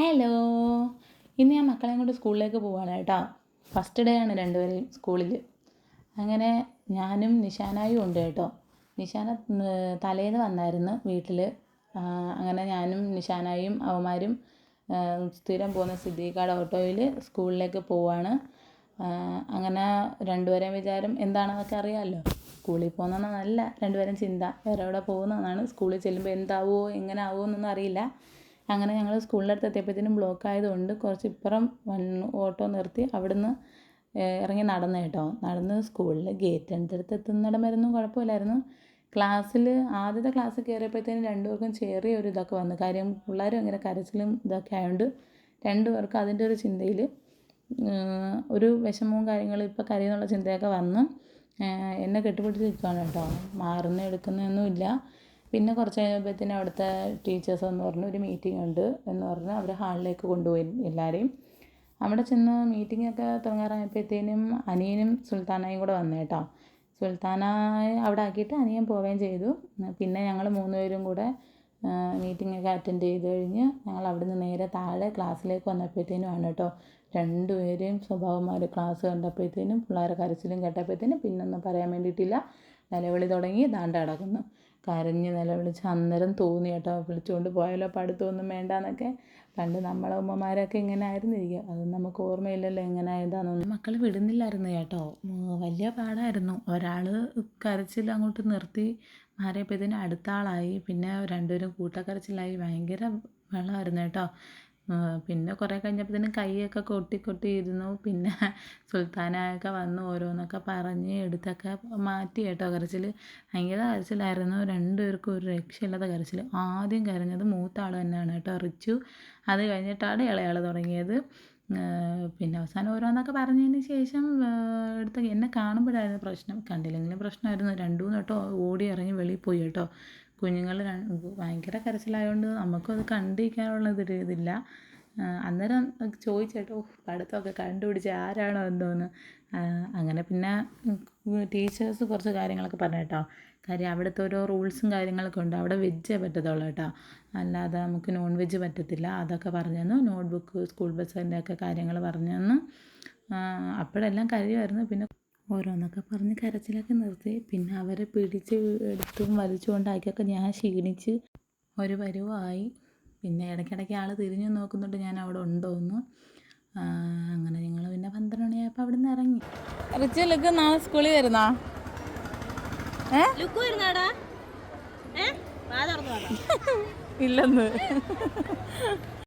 Hello, ഇന്ന് ഞാൻ മക്കളെയും കൊണ്ട് സ്കൂളിലേക്ക് പോവാണ് കേട്ടോ. ഫസ്റ്റ് ഡേ ആണ് രണ്ടുപേരെയും സ്കൂളിൽ. അങ്ങനെ ഞാനും നിഷാനായും ഉണ്ട് കേട്ടോ. നിഷാന തലേന്ന് വന്നായിരുന്നു വീട്ടിൽ. അങ്ങനെ ഞാനും നിഷാനായും അവന്മാരും സ്ഥിരം പോകുന്ന സിദ്ദീഖയുടെ ഓട്ടോയിൽ സ്കൂളിലേക്ക് പോവാണ്. അങ്ങനെ രണ്ടുപേരെയും വിചാരം എന്താണെന്നൊക്കെ അറിയാമല്ലോ. സ്കൂളിൽ പോകുന്നതെന്നല്ല രണ്ടുപേരും ചിന്ത, വേറെ എവിടെ പോകുന്നതെന്നാണ്. സ്കൂളിൽ ചെല്ലുമ്പോൾ എന്താവുമോ എങ്ങനെ ആവുമോ എന്നൊന്നും അറിയില്ല. അങ്ങനെ ഞങ്ങൾ സ്കൂളിൻ്റെ അടുത്ത് എത്തിയപ്പോഴത്തേനും ബ്ലോക്ക് ആയതുകൊണ്ട് കുറച്ച് ഇപ്പുറം ഓട്ടോ നിർത്തി അവിടുന്ന് ഇറങ്ങി നടന്നു കേട്ടോ. നടന്ന് സ്കൂളിൽ ഗേറ്റിൻ്റെ അടുത്ത് എത്തുന്നിടം വരെയൊന്നും കുഴപ്പമില്ലായിരുന്നു. ക്ലാസ്സിൽ ആദ്യത്തെ ക്ലാസ്സിൽ കയറിയപ്പോഴത്തേനും രണ്ടുപേർക്കും ചെറിയൊരു ഇതൊക്കെ വന്നു. കാര്യം പിള്ളേർ ഭയങ്കര കരച്ചിലും ഇതൊക്കെ ആയതുകൊണ്ട് രണ്ടുപേർക്കും അതിൻ്റെ ഒരു ചിന്തയിൽ ഒരു വിഷമവും കാര്യങ്ങളും ഇപ്പോൾ കരയെന്നുള്ള ചിന്തയൊക്കെ വന്ന് എന്നെ കെട്ടിപ്പിടിച്ച് നിൽക്കുകയാണ് കേട്ടോ. മാറുന്ന എടുക്കുന്നതൊന്നുമില്ല. പിന്നെ കുറച്ച് കഴിഞ്ഞപ്പോഴത്തേനും അവിടുത്തെ ടീച്ചേഴ്സ് എന്ന് പറഞ്ഞു ഒരു മീറ്റിംഗ് ഉണ്ട് എന്ന് പറഞ്ഞ് അവർ ഹാളിലേക്ക് കൊണ്ടുപോയി എല്ലാവരെയും. അവിടെ ചെന്ന് മീറ്റിങ്ങൊക്കെ തുടങ്ങാറായപ്പോഴത്തേനും അനിയനും സുൽത്താനയും കൂടെ വന്നു കേട്ടോ. സുൽത്താനയെ അവിടെ ആക്കിയിട്ട് അനിയൻ പോവുകയും ചെയ്തു. പിന്നെ ഞങ്ങൾ മൂന്നുപേരും കൂടെ മീറ്റിങ്ങൊക്കെ അറ്റൻഡ് ചെയ്ത് കഴിഞ്ഞ് ഞങ്ങൾ അവിടുന്ന് നേരെ താഴെ ക്ലാസ്സിലേക്ക് വന്നപ്പോഴത്തേനുമാണ് കേട്ടോ രണ്ടുപേരെയും സ്വഭാവന്മാർ ക്ലാസ് കണ്ടപ്പോഴത്തേനും പിള്ളേരെ കരച്ചിലും കേട്ടപ്പോഴത്തേനും പിന്നൊന്നും പറയാൻ വേണ്ടിയിട്ടില്ല. നിലവിളി തുടങ്ങി ദാണ്ട കിടക്കുന്നു. കരഞ്ഞ് നിലവിളിച്ച് അന്നേരം തോന്നി കേട്ടോ, വിളിച്ചുകൊണ്ട് പോയാലോ പഠിത്തമൊന്നും വേണ്ടാന്നൊക്കെ. പണ്ട് നമ്മളെ ഉമ്മമാരൊക്കെ ഇങ്ങനെ ആയിരുന്നിരിക്കുക, അതൊന്നും നമുക്ക് ഓർമ്മയില്ലല്ലോ എങ്ങനെ എന്താണെന്നൊന്നും. മക്കൾ വിടുന്നില്ലായിരുന്നു കേട്ടോ, വലിയ പാടായിരുന്നു. ഒരാൾ കരച്ചിൽ അങ്ങോട്ട് നിർത്തി മാറിയപ്പോഴത്തേനും അടുത്ത ആളായി. പിന്നെ രണ്ടുപേരും കൂട്ടക്കരച്ചിലായി, ഭയങ്കര വെള്ളമായിരുന്നു കേട്ടോ. പിന്നെ കുറേ കഴിഞ്ഞപ്പോഴത്തേനും കൈയൊക്കെ കൊട്ടി ഇരുന്നു. പിന്നെ സുൽത്താനയൊക്കെ വന്ന് ഓരോന്നൊക്കെ പറഞ്ഞ് എടുത്തൊക്കെ മാറ്റി കേട്ടോ. കരച്ചിൽ ഭയങ്കര കരച്ചിലായിരുന്നു. രണ്ടുപേർക്കും ഒരു രക്ഷയില്ലാത്ത കരച്ചിൽ. ആദ്യം കരഞ്ഞത് മൂത്ത ആൾ തന്നെയാണ് കേട്ടോ, റിച്ചു. അത് കഴിഞ്ഞിട്ടാണ് ഇളയാൾ തുടങ്ങിയത്. പിന്നെ അവസാനം ഓരോന്നൊക്കെ പറഞ്ഞതിന് ശേഷം എന്നെ കാണുമ്പോഴായിരുന്നു പ്രശ്നം, കണ്ടില്ലെങ്കിലും പ്രശ്നമായിരുന്നു. 2-3 വട്ടം ഓടി ഇറങ്ങി വെളിയിൽ പോയി കേട്ടോ. കുഞ്ഞുങ്ങൾ ഭയങ്കര കരച്ചിലായതുകൊണ്ട് നമുക്കും അത് കണ്ടിരിക്കാനുള്ള ഇതില്ല. അന്നേരം ചോദിച്ചേട്ടോ, പഠിത്തമൊക്കെ കണ്ടുപിടിച്ച് ആരാണോ എന്തോന്ന്. അങ്ങനെ പിന്നെ ടീച്ചേഴ്സ് കുറച്ച് കാര്യങ്ങളൊക്കെ പറഞ്ഞു കേട്ടോ. കാര്യം അവിടുത്തെ ഓരോ റൂൾസും കാര്യങ്ങളൊക്കെ ഉണ്ട്. അവിടെ വെജേ പറ്റത്തുള്ളൂ കേട്ടോ, അല്ലാതെ നമുക്ക് നോൺ വെജ് പറ്റത്തില്ല. അതൊക്കെ പറഞ്ഞു തന്നു. നോട്ട്ബുക്ക്, സ്കൂൾ ബസ്സിൻ്റെ ഒക്കെ കാര്യങ്ങൾ പറഞ്ഞു തന്നു. അപ്പോഴെല്ലാം കഴിയുമായിരുന്നു. പിന്നെ ഓരോന്നൊക്കെ പറഞ്ഞ് കരച്ചിലൊക്കെ നിർത്തി. പിന്നെ അവരെ പിടിച്ച് എടുത്തും വലിച്ചുകൊണ്ടാക്കിയൊക്കെ ഞാൻ ക്ഷീണിച്ച് ഒരു പരുവമായി. പിന്നെ ഇടയ്ക്കിടയ്ക്ക് ആൾ തിരിഞ്ഞു നോക്കുന്നുണ്ട് ഞാൻ അവിടെ ഉണ്ടോ എന്ന്. അങ്ങനെ ഞങ്ങൾ പിന്നെ 12 മണിയായപ്പോൾ അവിടെ നിന്ന് ഇറങ്ങി. റിച്ച് ലുക്ക് നാളെ സ്കൂളിൽ വരുന്നോ? ഇല്ലെന്ന്